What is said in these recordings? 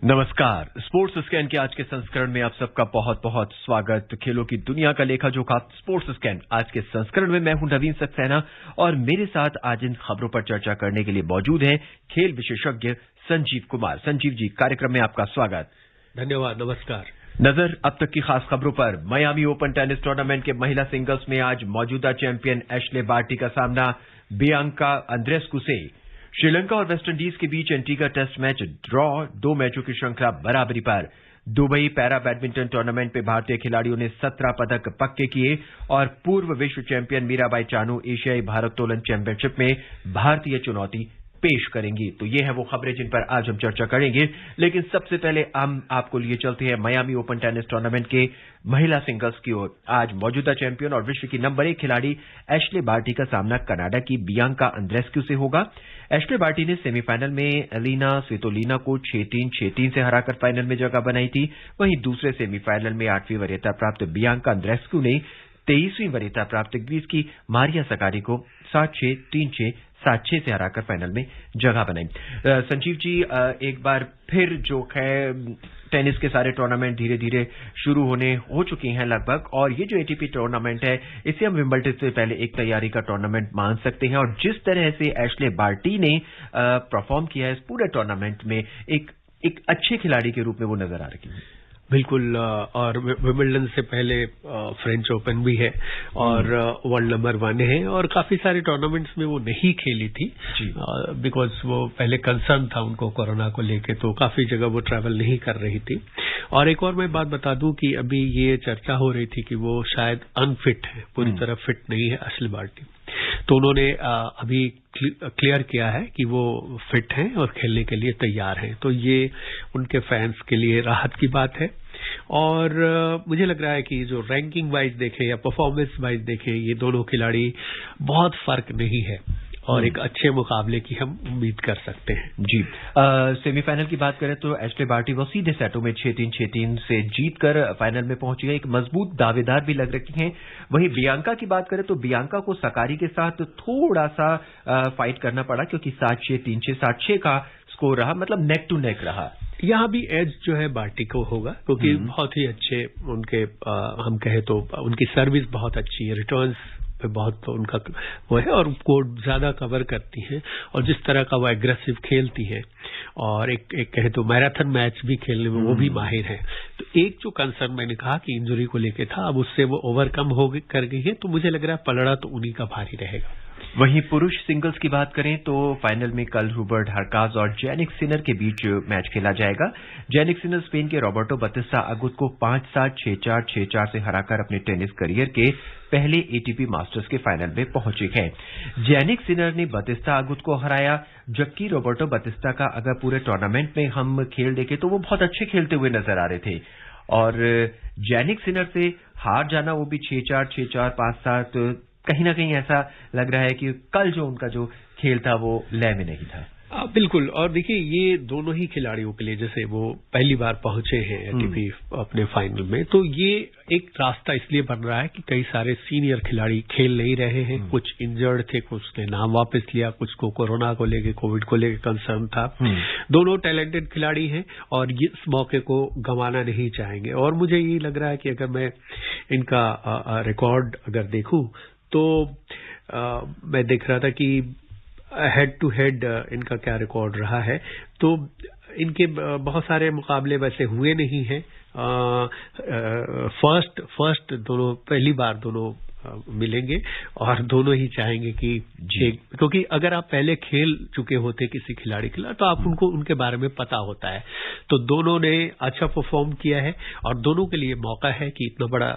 नमस्कार। Sports scan के आज के संस्करण में आप सबका बहुत बहुत स्वागत। खेलों की दुनिया का लेखा जोखा स्पोर्ट्स स्कैन आज के संस्करण में मैं हूं नवीन सक्सेना और मेरे साथ आज इन खबरों पर चर्चा करने के लिए मौजूद हैं खेल विशेषज्ञ संजीव कुमार। संजीव जी, कार्यक्रम में आपका स्वागत। धन्यवाद। नमस्कार। नजर अब तक की खास खबरों पर। मियामी ओपन टेनिस टूर्नामेंट के महिला सिंगल्स में आज मौजूदा चैंपियन एश्ले बार्टी का सामना बियांका अंद्रेस्कू से। श्रीलंका और वेस्टइंडीज के बीच एंटीगा टेस्ट मैच ड्रॉ, 2 मैचों की श्रृंखला बराबरी पर। दुबई पैरा बैडमिंटन टूर्नामेंट में भारतीय खिलाड़ियों ने 17 पदक पक्के किए और पूर्व विश्व चैंपियन मीराबाई चानू एशियाई भारोत्तोलन चैंपियनशिप में भारतीय चुनौती पेश करेंगी। तो ये है वो खबरें जिन पर आज हम चर्चा करेंगे, लेकिन सबसे पहले हम आपको लिए चलते हैं मियामी ओपन टेनिस टूर्नामेंट के महिला सिंगल्स की ओर। आज मौजूदा चैंपियन और विश्व की नंबर 1 खिलाड़ी एश्ले बार्टी का सामना कनाडा की बियांका अंद्रेस्कू से होगा। एश्ले बार्टी ने सेमीफाइनल में एलिना स्वितोलिना को 6-3, 6-3 से हराकर फाइनल में जगह बनाई थी। वहीं दूसरे सेमीफाइनल में 8वीं वरीयता प्राप्त बियांका अंद्रेस्कू ने 23वीं वरीयता प्राप्त ग्रीस की मारिया सकारी को 7-6, 3-6, 7-6 से हराकर फाइनल में जगह बनाई। संजीव जी, एक बार फिर जो है टेनिस के सारे टूर्नामेंट धीरे धीरे शुरू होने हो चुके हैं लगभग, और ये जो एटीपी टूर्नामेंट है इसे हम विंबलडन से पहले एक तैयारी का टूर्नामेंट मान सकते हैं। और जिस तरह से एश्ले बार्टी ने परफॉर्म किया है इस पूरे टूर्नामेंट में, एक अच्छे खिलाड़ी के रूप में वो नजर आ रही है। बिल्कुल। और विंबलडन से पहले फ्रेंच ओपन भी है और वर्ल्ड नंबर 1 है और काफी सारे टूर्नामेंट्स में वो नहीं खेली थी बिकॉज वो पहले कंसर्न था उनको कोरोना को लेके, तो काफी जगह वो ट्रैवल नहीं कर रही थी। और एक और मैं बात बता दूं कि अभी ये चर्चा हो रही थी कि वो शायद अनफिट है, पूरी तरह फिट नहीं है एश्ले बार्टी। तो उन्होंने अभी क्लियर किया है कि वो फिट हैं और खेलने के लिए तैयार हैं। तो ये उनके फैंस के लिए राहत की बात है। और मुझे लग रहा है कि जो रैंकिंग वाइज देखें या परफॉर्मेंस वाइज देखें, ये दोनों खिलाड़ी बहुत फर्क नहीं है और एक अच्छे मुकाबले की हम उम्मीद कर सकते हैं। जी, सेमीफाइनल की बात करें तो एश्ले बार्टी वो सीधे सेटों में 6-3, 6-3 से जीतकर फाइनल में पहुंची है। एक मजबूत दावेदार भी लग रही हैं। वहीं बियांका की बात करें तो बियांका को सकारी के साथ थोड़ा सा फाइट करना पड़ा, क्योंकि 7-6, 3-6, 7-6 का स्कोर रहा, मतलब नेक टू नेक रहा। यहाँ भी एज जो है बार्टी को होगा, क्योंकि बहुत ही अच्छे उनके हम कहें तो उनकी सर्विस बहुत अच्छी है, रिटर्न्स पे बहुत तो उनका वो है और कोर्ट ज्यादा कवर करती हैं और जिस तरह का वो एग्रेसिव खेलती हैं और एक कहे तो मैराथन मैच भी खेलने में वो भी माहिर है। तो एक जो कंसर्न मैंने कहा कि इंजरी को लेके था, अब उससे वो ओवरकम कर गई है, तो मुझे लग रहा है पलड़ा तो उन्हीं का भारी रहेगा। वहीं पुरुष सिंगल्स की बात करें तो फाइनल में कल रूबर्ट हरकाज और जैनिक सिनर के बीच मैच खेला जाएगा। जैनिक सिनर स्पेन के रॉबर्टो बतिस्ता अगुत को 5-7, 6-4, 6-4 से हराकर अपने टेनिस करियर के पहले एटीपी मास्टर्स के फाइनल में पहुंचे हैं। जैनिक सिनर ने बतिस्ता अगुत को हराया, जबकि रॉबर्टो बतिस्ता का अगर पूरे टूर्नामेंट में हम खेल देखें तो वो बहुत अच्छे खेलते हुए नजर आ रहे थे। और जैनिक सिनर से हार जाना, वो भी 6-4, 6-4, 5-7, कहीं ना कहीं ऐसा लग रहा है कि कल जो उनका जो खेल था वो लय में नहीं था। बिल्कुल। और देखिए, ये दोनों ही खिलाड़ियों के लिए, जैसे वो पहली बार पहुंचे हैं एटीपी अपने फाइनल में, तो ये एक रास्ता इसलिए बन रहा है कि कई सारे सीनियर खिलाड़ी खेल नहीं रहे हैं। कुछ इंजर्ड थे, कुछ ने नाम वापस लिया, कुछ को कोरोना को लेके, कोविड को लेके कंसर्न था। दोनों टैलेंटेड खिलाड़ी हैं और ये इस मौके को गंवाना नहीं चाहेंगे। और मुझे ये लग रहा है कि अगर मैं इनका रिकॉर्ड अगर देखूं तो मैं देख रहा था कि हेड टू हेड इनका क्या रिकॉर्ड रहा है, तो इनके बहुत सारे मुकाबले वैसे हुए नहीं हैं। फर्स्ट दोनों पहली बार दोनों मिलेंगे और दोनों ही चाहेंगे कि क्योंकि अगर आप पहले खेल चुके होते किसी खिलाड़ी के लिए तो आप उनको उनके बारे में पता होता है। तो दोनों ने अच्छा परफॉर्म किया है और दोनों के लिए मौका है कि इतना बड़ा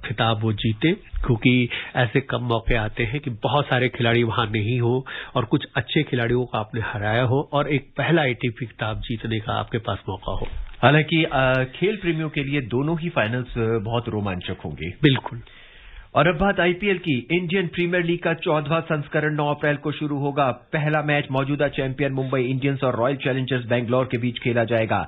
खिताब वो जीते, क्योंकि ऐसे कम मौके आते हैं कि बहुत सारे खिलाड़ी वहां नहीं हो और कुछ अच्छे खिलाड़ियों को आपने हराया हो और एक पहला एटीपी खिताब जीतने का आपके पास मौका हो। हालांकि खेल प्रेमियों के लिए दोनों ही फाइनल्स बहुत रोमांचक होंगे। बिल्कुल। और अब बात आईपीएल की। इंडियन प्रीमियर लीग का 14वां संस्करण 9 अप्रैल को शुरू होगा। पहला मैच मौजूदा चैंपियन मुंबई इंडियंस और रॉयल चैलेंजर्स बैंगलोर के बीच खेला जाएगा।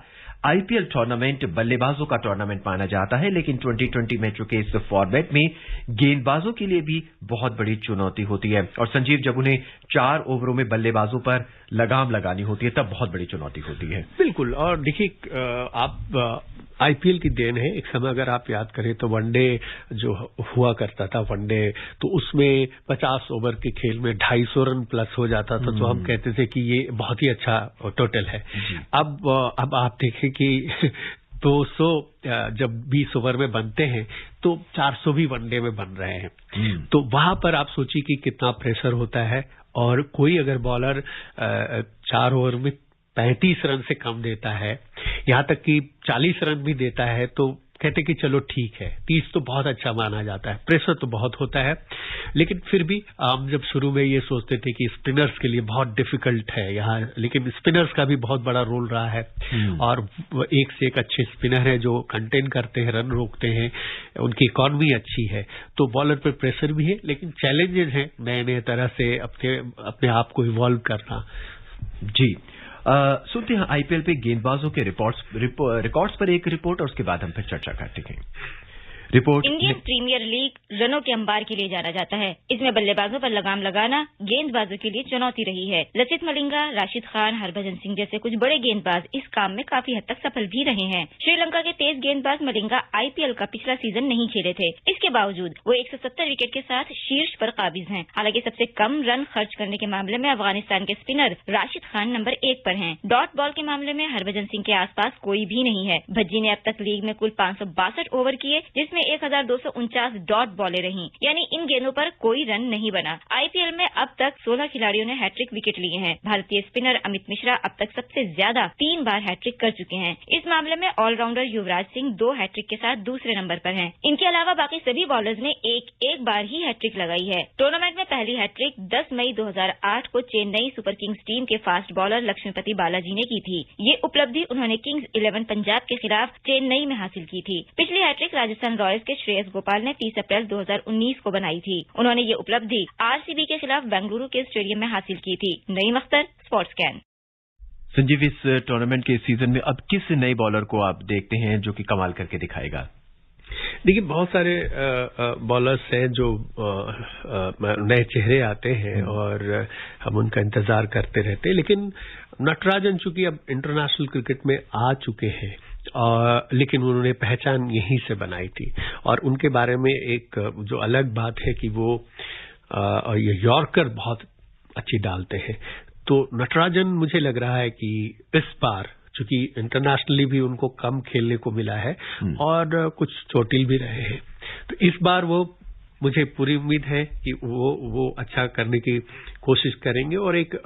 आईपीएल टूर्नामेंट बल्लेबाजों का टूर्नामेंट माना जाता है, लेकिन 2020 मैचों के इस फॉर्मेट में गेंदबाजों के लिए भी बहुत बड़ी चुनौती होती है। और संजीव, जब उन्हें 4 ओवरों में बल्लेबाजों पर लगाम लगानी होती है तब बहुत बड़ी चुनौती होती है। बिल्कुल। और देखिए, आप आईपीएल की देन है। एक समय अगर आप याद करें तो वनडे जो हुआ करता था, वनडे तो उसमें 50 ओवर के खेल में 250 रन प्लस हो जाता था, तो हम कहते थे कि ये बहुत ही अच्छा टोटल है। अब आप देखें कि 200 जब 20 ओवर में बनते हैं तो 400 भी वनडे में बन रहे हैं। तो वहां पर आप सोचिए कि कितना प्रेशर होता है। और कोई अगर बॉलर 4 ओवर में 35 रन से कम देता है, यहां तक कि 40 रन भी देता है, तो कहते कि चलो ठीक है, 30 तो बहुत अच्छा माना जाता है। प्रेशर तो बहुत होता है, लेकिन फिर भी हम जब शुरू में ये सोचते थे कि स्पिनर्स के लिए बहुत डिफिकल्ट है यहाँ, लेकिन स्पिनर्स का भी बहुत बड़ा रोल रहा है। और एक से एक अच्छे स्पिनर है जो कंटेन करते हैं, रन रोकते हैं, उनकी इकॉनमी अच्छी है। तो बॉलर पर प्रेशर भी है, लेकिन चैलेंजेस हैं नए नए तरह से अपने आप को इवॉल्व करना। जी, सुनते हैं आईपीएल पे गेंदबाजों के रिकॉर्ड्स पर एक रिपोर्ट, और उसके बाद हम फिर चर्चा करते हैं। रिपोर्ट। इंडियन प्रीमियर लीग रनों के अंबार के लिए जाना जाता है। इसमें बल्लेबाजों पर लगाम लगाना गेंदबाजों के लिए चुनौती रही है। लसित मलिंगा, राशिद खान, हरभजन सिंह जैसे कुछ बड़े गेंदबाज इस काम में काफी हद तक सफल भी रहे हैं। श्रीलंका के तेज गेंदबाज मलिंगा आईपीएल का पिछला सीजन नहीं खेले थे। इसके बावजूद वो 170 विकेट के साथ शीर्ष पर काबिज हैं। हालांकि सबसे कम रन खर्च करने के मामले में अफगानिस्तान के स्पिनर राशिद खान नंबर 1 पर हैं। डॉट बॉल के मामले में हरभजन सिंह के आसपास कोई भी नहीं है। भज्जी ने अब तक लीग में कुल 562 ओवर किए, जिसमें 1249 डॉट बॉलें रहीं, यानी इन गेंदों पर कोई रन नहीं बना। आईपीएल में अब तक 16 खिलाड़ियों ने हैट्रिक विकेट लिए हैं। भारतीय स्पिनर अमित मिश्रा अब तक सबसे ज्यादा 3 बार हैट्रिक कर चुके हैं। इस मामले में ऑलराउंडर युवराज सिंह 2 हैट्रिक के साथ दूसरे नंबर पर हैं। इनके अलावा बाकी सभी बॉलर्स ने एक बार ही हैट्रिक लगाई है। टूर्नामेंट में पहली हैट्रिक 10 मई 2008 को चेन्नई सुपर किंग्स टीम के फास्ट बॉलर लक्ष्मीपति बालाजी ने की थी। ये उपलब्धि उन्होंने किंग्स 11 पंजाब के खिलाफ चेन्नई में हासिल की थी। पिछली हैट्रिक राजस्थान रॉयल्स के श्रेयस गोपाल ने 30 अप्रैल 2019 को बनाई थी। उन्होंने ये उपलब्धि आरसीबी के खिलाफ बेंगलुरु के स्टेडियम में हासिल की थी। Naeem Akhtar, sports scan. संजीव, इस टूर्नामेंट के सीजन में अब किस नए बॉलर को आप देखते हैं जो कि कमाल करके दिखाएगा? देखिए, बहुत सारे बॉलर्स हैं जो नए चेहरे आते हैं और हम उनका इंतजार करते रहते हैं। लेकिन नटराजन चूंकि अब इंटरनेशनल क्रिकेट में आ चुके हैं, लेकिन उन्होंने पहचान यहीं से बनाई थी। और उनके बारे में एक जो अलग बात है कि वो यॉर्कर बहुत अच्छी डालते हैं। तो नटराजन, मुझे लग रहा है कि इस बार चूंकि इंटरनेशनली भी उनको कम खेलने को मिला है और कुछ चोटिल भी रहे हैं, तो इस बार वो, मुझे पूरी उम्मीद है कि वो अच्छा करने की कोशिश करेंगे और एक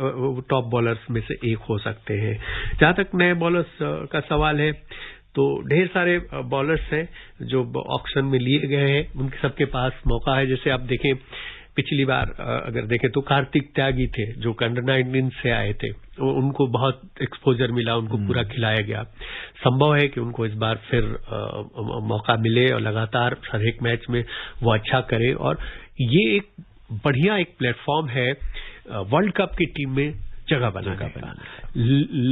टॉप बॉलर्स में से एक हो सकते हैं। जहां तक नए बॉलर्स का सवाल है, तो ढेर सारे बॉलर्स हैं जो ऑक्शन में लिए गए हैं, उनके सबके पास मौका है। जैसे आप देखें, पिछली बार अगर देखें तो कार्तिक त्यागी थे जो अंडर 19 से आए थे, उनको बहुत एक्सपोजर मिला, उनको पूरा खिलाया गया। संभव है कि उनको इस बार फिर मौका मिले और लगातार हर एक मैच में वो अच्छा करे। और ये एक बढ़िया एक प्लेटफॉर्म है वर्ल्ड कप की टीम में जगह बनाने का।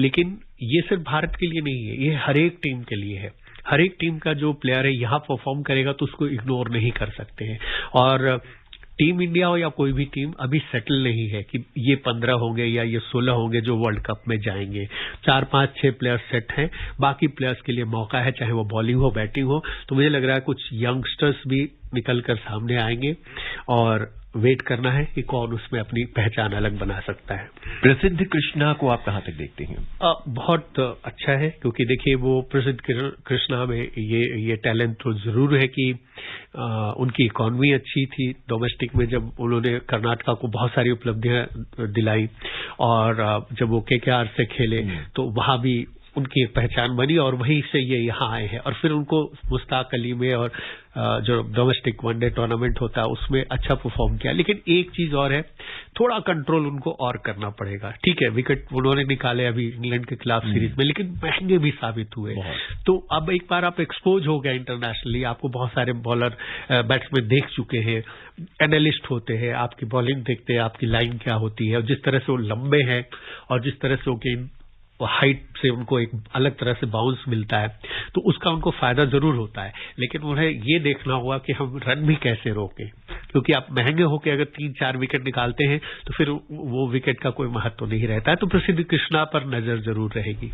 लेकिन ये सिर्फ भारत के लिए नहीं है, ये हर एक टीम के लिए है। हर एक टीम का जो प्लेयर है यहाँ परफॉर्म करेगा तो उसको इग्नोर नहीं कर सकते हैं। और टीम इंडिया हो या कोई भी टीम अभी सेटल नहीं है कि ये 15 होंगे या ये 16 होंगे जो वर्ल्ड कप में जाएंगे। 4, 5, 6 प्लेयर्स सेट हैं, बाकी प्लेयर्स के लिए मौका है, चाहे वो बॉलिंग हो बैटिंग हो। तो मुझे लग रहा है कुछ यंगस्टर्स भी निकलकर सामने आएंगे और वेट करना है कि कौन उसमें अपनी पहचान अलग बना सकता है। प्रसिद्ध कृष्णा को आप कहां तक देखते हैं? बहुत अच्छा है, क्योंकि देखिए वो प्रसिद्ध कृष्णा में ये टैलेंट तो जरूर है कि उनकी इकॉनमी अच्छी थी डोमेस्टिक में, जब उन्होंने कर्नाटका को बहुत सारी उपलब्धियां दिलाई। और जब वो केकेआर से खेले तो वहां भी उनकी एक पहचान बनी और वहीं से ये यहाँ आए हैं। और फिर उनको मुश्ताक अली में और जो डोमेस्टिक वनडे टूर्नामेंट होता है उसमें अच्छा परफॉर्म किया। लेकिन एक चीज और है, थोड़ा कंट्रोल उनको और करना पड़ेगा। ठीक है, विकेट उन्होंने निकाले अभी इंग्लैंड के खिलाफ सीरीज में, लेकिन महंगे भी साबित हुए। तो अब एक बार आप एक्सपोज हो गए इंटरनेशनली, आपको बहुत सारे बॉलर बैट्समैन देख चुके हैं, एनालिस्ट होते हैं, आपकी बॉलिंग देखते हैं, आपकी लाइन क्या होती है, और जिस तरह से वो लंबे हैं और जिस तरह से वो गेंद हाइट से उनको एक अलग तरह से बाउंस मिलता है, तो उसका उनको फायदा जरूर होता है। लेकिन उन्हें ये देखना होगा कि हम रन भी कैसे रोकें, क्योंकि आप महंगे होकर अगर 3-4 विकेट निकालते हैं तो फिर वो विकेट का कोई महत्व नहीं रहता है। तो प्रसिद्ध कृष्णा पर नजर जरूर रहेगी।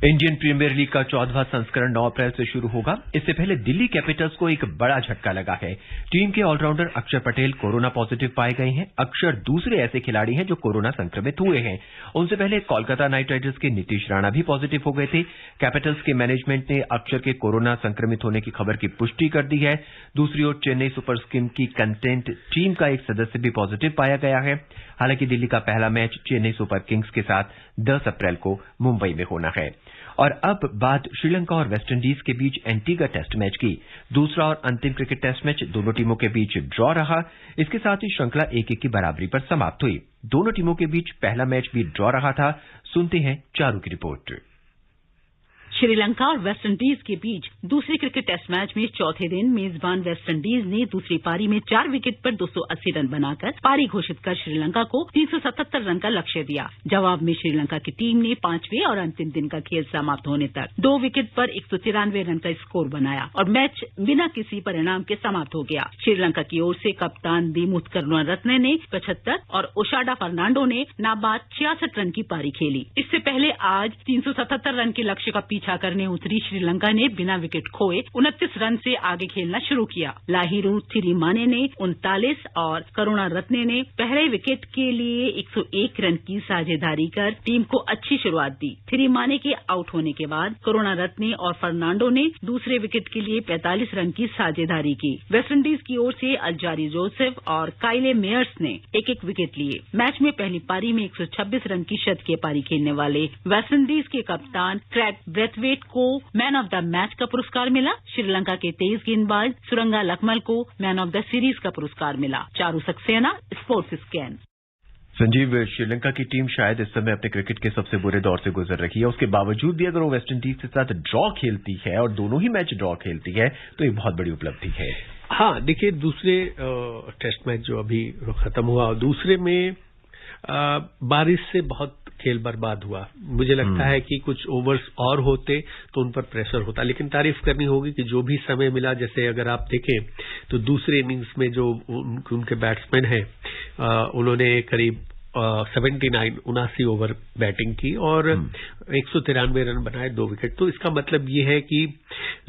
इंडियन प्रीमियर लीग का 14वां संस्करण 9 अप्रैल से शुरू होगा। इससे पहले दिल्ली कैपिटल्स को एक बड़ा झटका लगा है। टीम के ऑलराउंडर अक्षर पटेल कोरोना पॉजिटिव पाए गए हैं। अक्षर दूसरे ऐसे खिलाड़ी हैं जो कोरोना संक्रमित हुए हैं। उनसे पहले कोलकाता नाइट राइडर्स के नीतीश राणा भी पॉजिटिव हो गए थे। कैपिटल्स के मैनेजमेंट ने अक्षर के कोरोना संक्रमित होने की खबर की पुष्टि कर दी है। दूसरी ओर चेन्नई सुपर किंग्स की कंटेंट टीम का एक सदस्य भी पॉजिटिव पाया गया है। हालांकि दिल्ली का पहला मैच चेन्नई सुपर किंग्स के साथ 10 अप्रैल को मुंबई में होना है। और अब बात श्रीलंका और वेस्टइंडीज के बीच एंटीगा टेस्ट मैच की। दूसरा और अंतिम क्रिकेट टेस्ट मैच दोनों टीमों के बीच ड्रॉ रहा। इसके साथ ही श्रृंखला 1-1 की बराबरी पर समाप्त हुई। दोनों टीमों के बीच पहला मैच भी ड्रॉ रहा था। सुनते हैं चारू की रिपोर्ट। श्रीलंका और वेस्टइंडीज के बीच दूसरे क्रिकेट टेस्ट मैच में चौथे दिन मेजबान वेस्टइंडीज ने दूसरी पारी में 4 विकेट पर 280 रन बनाकर पारी घोषित कर श्रीलंका को 377 रन का लक्ष्य दिया। जवाब में श्रीलंका की टीम ने 5वें और अंतिम दिन का खेल समाप्त होने तक 2 विकेट पर 193 रन का स्कोर बनाया और मैच बिना किसी परिणाम के समाप्त हो गया। श्रीलंका की ओर से कप्तान दिमुथ करुणारत्ने ने 75 और ओशाडा फर्नांडो ने नाबाद 66 रन की पारी खेली। इससे पहले आज 377 रन के लक्ष्य का पीछा करने उतरी श्रीलंका ने बिना विकेट खोए 29 रन से आगे खेलना शुरू किया। लाहिरू थिरिमाने ने 39 और करुणारत्ने ने पहले विकेट के लिए 101 रन की साझेदारी कर टीम को अच्छी शुरुआत दी। थिरिमाने के आउट होने के बाद करुणारत्ने और फर्नांडो ने दूसरे विकेट के लिए 45 रन की साझेदारी की। वेस्टइंडीज की ओर से अल्जारी जोसेफ और काइले मेयर्स ने एक विकेट लिए। मैच में पहली पारी में 126 रन की शतकीय पारी खेलने वाले वेस्टइंडीज के कप्तान क्रैग ब्रेथवेट को मैन ऑफ द मैच का पुरस्कार मिला। श्रीलंका के तेज गेंदबाज सुरंगा लकमल को मैन ऑफ द सीरीज का पुरस्कार मिला। Charu Saxena, sports scan. संजीव, श्रीलंका की टीम शायद इस समय अपने क्रिकेट के सबसे बुरे दौर से गुजर रही है। उसके बावजूद भी अगर वो वेस्टइंडीज के साथ ड्रॉ खेलती है और दोनों ही मैच ड्रॉ खेलती है तो ये बहुत बड़ी उपलब्धि है। हाँ, देखिए दूसरे टेस्ट मैच जो अभी खत्म हुआ, दूसरे में बारिश से बहुत खेल बर्बाद हुआ। मुझे लगता है कि कुछ ओवर्स और होते तो उन पर प्रेशर होता, लेकिन तारीफ करनी होगी कि जो भी समय मिला, जैसे अगर आप देखें तो दूसरे इनिंग्स में जो उनके बैट्समैन हैं उन्होंने करीब 79 ओवर बैटिंग की और 193 रन बनाए, 2 विकेट। तो इसका मतलब ये है कि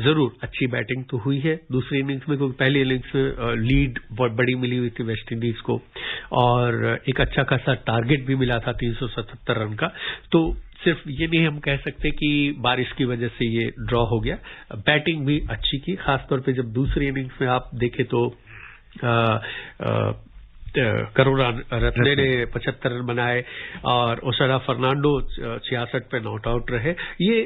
जरूर अच्छी बैटिंग तो हुई है दूसरी इनिंग्स में, क्योंकि पहली इनिंग्स में लीड बहुत बड़ी मिली हुई थी वेस्ट इंडीज को और एक अच्छा खासा टारगेट भी मिला था 377 रन का। तो सिर्फ ये नहीं हम कह सकते कि बारिश की वजह से ये ड्रॉ हो गया। बैटिंग भी अच्छी की, खासतौर पे जब दूसरी इनिंग्स में आप देखें तो करुणारत्ने ने 75 रन बनाए और ओशाडा फर्नांडो 66 पे नॉट आउट रहे। ये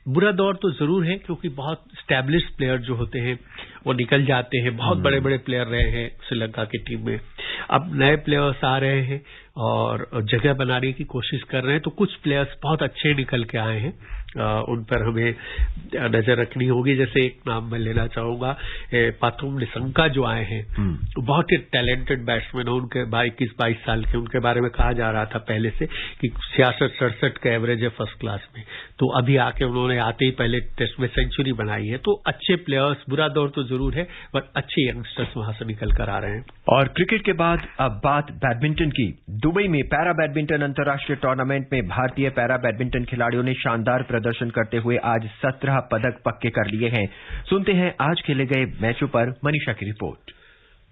बुरा दौर तो जरूर है, क्योंकि बहुत स्टैब्लिश्ड प्लेयर जो होते हैं वो निकल जाते हैं। बहुत बड़े बड़े प्लेयर रहे हैं श्रीलंका की टीम में, अब नए प्लेयर्स आ रहे हैं और जगह बनाने की कोशिश कर रहे हैं। तो कुछ प्लेयर्स बहुत अच्छे निकल के आए हैं, उन पर हमें नजर रखनी होगी। जैसे एक नाम मैं लेना चाहूंगा, पाथुम निसंका जो आए हैं, बहुत ही टैलेंटेड बैट्समैन, उनके 21-22 साल के, उनके बारे में कहा जा रहा था पहले से कि 66-67 का एवरेज है फर्स्ट क्लास में। तो अभी आके उन्होंने आते ही पहले टेस्ट में सेंचुरी बनाई है। तो अच्छे प्लेयर्स, बुरा दौर तो जरूर है पर अच्छे यंगस्टर्स वहां से निकल कर आ रहे हैं। और क्रिकेट के बाद अब बात बैडमिंटन की। दुबई में पैरा बैडमिंटन अंतर्राष्ट्रीय टूर्नामेंट में भारतीय पैरा बैडमिंटन खिलाड़ियों ने शानदार प्रदर्शन करते हुए आज 17 पदक पक्के कर लिए हैं। सुनते हैं आज खेले गए मैचों पर मनीषा की रिपोर्ट।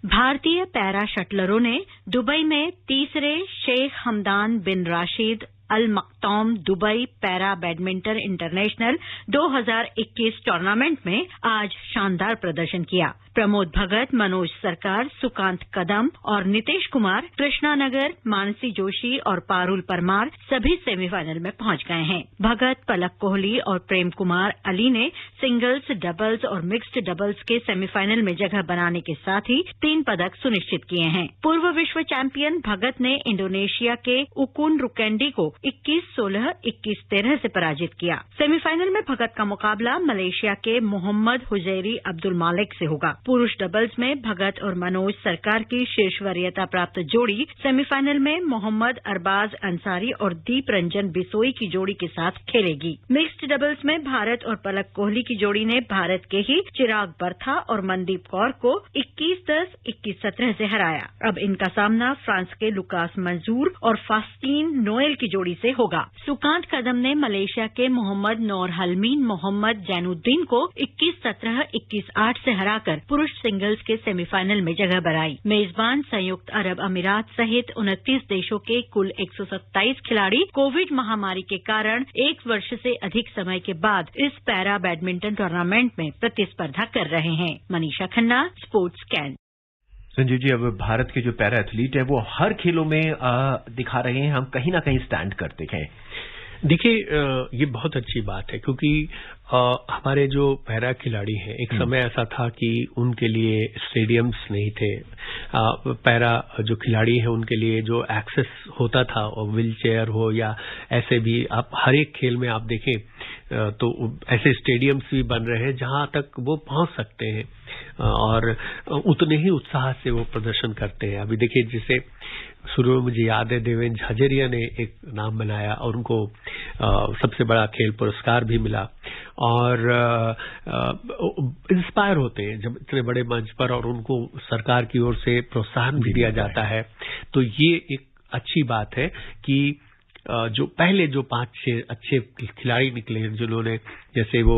भारतीय पैरा शटलरों ने दुबई में तीसरे Sheikh Hamdan bin Rashid Al Maktoum Dubai para badminton international 2021 tournament में आज शानदार प्रदर्शन किया। प्रमोद भगत, मनोज सरकार, सुकांत कदम और नितेश कुमार कृष्णानगर, मानसी जोशी और पारुल परमार सभी सेमीफाइनल में पहुंच गए हैं। भगत, पलक कोहली और प्रेम कुमार अली ने सिंगल्स, डबल्स और मिक्स्ड डबल्स के सेमीफाइनल में जगह बनाने के साथ ही 3 पदक सुनिश्चित किए हैं। पूर्व विश्व चैंपियन भगत ने इंडोनेशिया के उकुन रुकेंडी को 21-16, 21-13 से पराजित किया। सेमीफाइनल में भगत का मुकाबला मलेशिया के मोहम्मद हुजैरी अब्दुल मालिक से होगा। पुरुष डबल्स में भगत और मनोज सरकार की शीर्ष वरीयता प्राप्त जोड़ी सेमीफाइनल में मोहम्मद अरबाज अंसारी और दीप रंजन बिसोई की जोड़ी के साथ खेलेगी। मिक्स्ड डबल्स में भारत और पलक कोहली की जोड़ी ने भारत के ही चिराग बर्था और मनदीप कौर को 21-10, 21-17 से हराया। अब इनका सामना फ्रांस के लुकास मंजूर और फास्टीन नोएल की जोड़ी से होगा। सुकांत कदम ने मलेशिया के मोहम्मद नौर हलमीन मोहम्मद जैनुद्दीन को 21-17, 21-8 से हराकर पुरुष सिंगल्स के सेमीफाइनल में जगह बनाई। मेजबान संयुक्त अरब अमीरात सहित 29 देशों के कुल 127 खिलाड़ी कोविड महामारी के कारण 1 वर्ष से अधिक समय के बाद इस पैरा बैडमिंटन टूर्नामेंट में प्रतिस्पर्धा कर रहे हैं। Manisha Khanna, sports scan. संजीव जी, अब भारत के जो पैरा एथलीट हैं वो हर खेलों में दिखा रहे हैं हम कहीं ना कहीं स्टैंड करते हैं। देखिए, ये बहुत अच्छी बात है क्योंकि हमारे जो पैरा खिलाड़ी हैं, एक समय ऐसा था कि उनके लिए स्टेडियम्स नहीं थे। पैरा जो खिलाड़ी हैं उनके लिए जो एक्सेस होता था, और व्हील चेयर हो या ऐसे भी, आप हर एक खेल में आप देखें तो ऐसे स्टेडियम्स भी बन रहे हैं जहां तक वो पहुंच सकते हैं और उतने ही उत्साह से वो प्रदर्शन करते हैं। अभी देखिए, जैसे शुरू में मुझे याद है देवेंद्र झाझरिया ने एक नाम बनाया और उनको सबसे बड़ा खेल पुरस्कार भी मिला, और इंस्पायर होते हैं जब इतने बड़े मंच पर और उनको सरकार की ओर से प्रोत्साहन भी दिया जाता है। तो ये एक अच्छी बात है कि जो पहले जो 5-6 अच्छे खिलाड़ी निकले हैं, जिन्होंने, जैसे वो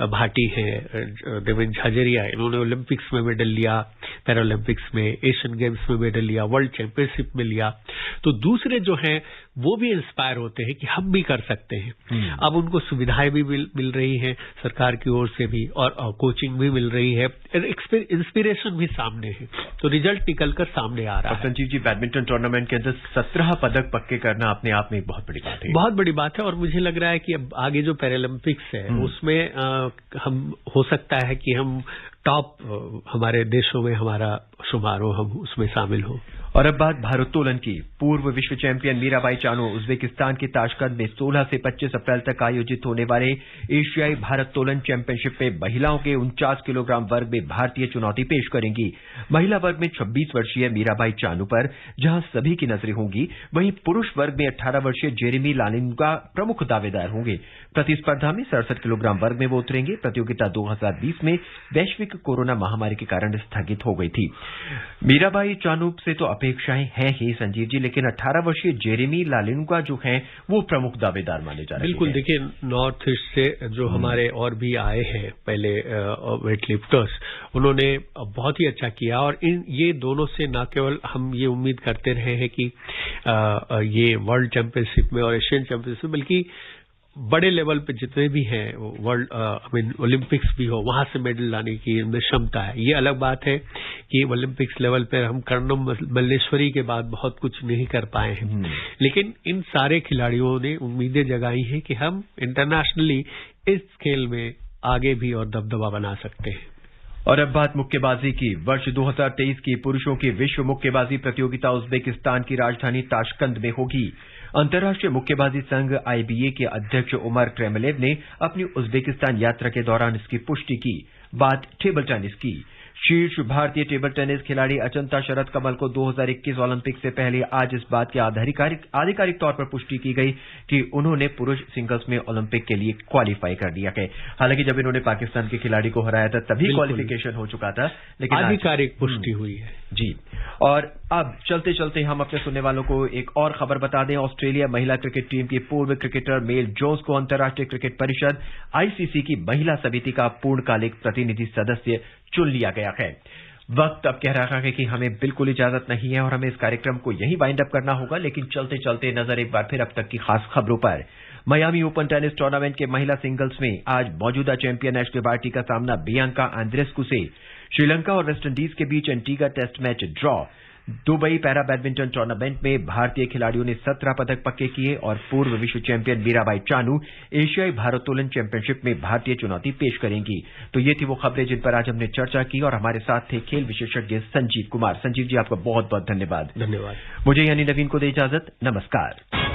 भाटी हैं देवेंद्र झाझरिया, इन्होंने ओलंपिक्स में मेडल लिया, पैरालंपिक्स में, एशियन गेम्स में मेडल लिया, वर्ल्ड चैंपियनशिप में लिया, तो दूसरे जो हैं वो भी इंस्पायर होते हैं कि हम भी कर सकते हैं। अब उनको सुविधाएं भी मिल रही हैं सरकार की ओर से भी, और कोचिंग भी मिल रही है, इंस्पिरेशन भी सामने है, तो रिजल्ट निकलकर सामने आ रहा है। संजीव जी, बैडमिंटन टूर्नामेंट के अंदर 17 पदक पक्के करना अपने आप में बहुत बड़ी बात है। बहुत बड़ी बात है, और मुझे लग रहा है कि अब आगे जो पैरालंपिक्स है उसमें हम हो सकता है कि हम टॉप हमारे देशों में हमारा शुमार हो, हम उसमें शामिल हो। और अब बात भारोत्तोलन की। पूर्व विश्व चैंपियन मीराबाई चानू उज्बेकिस्तान के ताशकंद में 16 से 25 अप्रैल तक आयोजित होने वाले एशियाई भारोत्तोलन चैंपियनशिप में महिलाओं के 49 किलोग्राम वर्ग में भारतीय चुनौती पेश करेंगी। महिला वर्ग में 26 वर्षीय मीराबाई चानू पर जहां सभी की नजरें होंगी, वहीं पुरुष वर्ग में 18 वर्षीय जेरेमी लालिनगा प्रमुख दावेदार होंगे। प्रतिस्पर्धा में 67 किलोग्राम वर्ग में वो उतरेंगे। प्रतियोगिता 2020 में वैश्विक कोरोना महामारी के कारण स्थगित हो गई थी। मीराबाई चानू से तो अपेक्षाएं हैं ही संजीव जी, लेकिन 18 वर्षीय जेरेमी लालिनगा जो हैं वो प्रमुख दावेदार माने जा रहे हैं। बिल्कुल, देखिए नॉर्थ ईस्ट से जो हमारे और भी आए हैं पहले वेट लिफ्टर्स, उन्होंने बहुत ही अच्छा किया, और ये दोनों से न केवल हम ये उम्मीद करते रहे हैं कि ये वर्ल्ड चैंपियनशिप में और एशियन चैंपियनशिप, बल्कि बड़े लेवल पे जितने भी हैं वर्ल्ड ओलंपिक्स भी हो, वहां से मेडल लाने की इनमें क्षमता है। ये अलग बात है कि ओलंपिक्स लेवल पे हम कर्णम मल्लेश्वरी के बाद बहुत कुछ नहीं कर पाए हैं, लेकिन इन सारे खिलाड़ियों ने उम्मीदें जगाई हैं कि हम इंटरनेशनली इस खेल में आगे भी और दबदबा बना सकते हैं। और अब बात मुक्केबाजी की। वर्ष 2023 की पुरुषों की विश्व मुक्केबाजी प्रतियोगिता उज्बेकिस्तान की राजधानी ताशकंद में होगी। अंतर्राष्ट्रीय मुक्केबाजी संघ IBA के अध्यक्ष उमर क्रेमलेव ने अपनी उज्बेकिस्तान यात्रा के दौरान इसकी पुष्टि की। बात टेबल टेनिस की। शीर्ष भारतीय टेबल टेनिस खिलाड़ी अचंता शरद कमल को 2021 ओलंपिक से पहले आज इस बात की आधिकारिक तौर पर पुष्टि की गई कि उन्होंने पुरुष सिंगल्स में ओलंपिक के लिए क्वालिफाई कर लिया है। हालांकि जब इन्होंने पाकिस्तान के खिलाड़ी को हराया था तभी क्वालिफिकेशन हो चुका था, लेकिन आधिकारिक पुष्टि हुई है जी। और अब चलते चलते हम अपने सुनने वालों को एक और खबर बता दें। ऑस्ट्रेलिया महिला क्रिकेट टीम की पूर्व क्रिकेटर मेल जोन्स को अंतर्राष्ट्रीय क्रिकेट परिषद ICC की महिला समिति का पूर्णकालिक प्रतिनिधि सदस्य चुन लिया गया है। वक्त अब कह रहा है कि हमें बिल्कुल इजाजत नहीं है और हमें इस कार्यक्रम को यहीं वाइंड अप करना होगा, लेकिन चलते चलते नजर एक बार फिर अब तक की खास खबरों पर। मियामी ओपन टेनिस टूर्नामेंट के महिला सिंगल्स में आज मौजूदा चैंपियन एश्ले बार्टी का सामना बियांका आंद्रेस्कू से। श्रीलंका और वेस्टइंडीज के बीच Antigua test match draw. Dubai para badminton tournament में भारतीय खिलाड़ियों ने 17 पदक पक्के किए और पूर्व विश्व चैंपियन मीराबाई चानू एशियाई भारोत्तोलन चैंपियनशिप में भारतीय चुनौती पेश करेंगी। तो ये थी वो खबरें जिन पर आज हमने चर्चा की, और हमारे साथ थे खेल विशेषज्ञ संजीव कुमार। संजीव जी, आपका बहुत बहुत धन्यवाद। धन्यवाद। मुझे यानी नवीन को दे इजाजत। नमस्कार।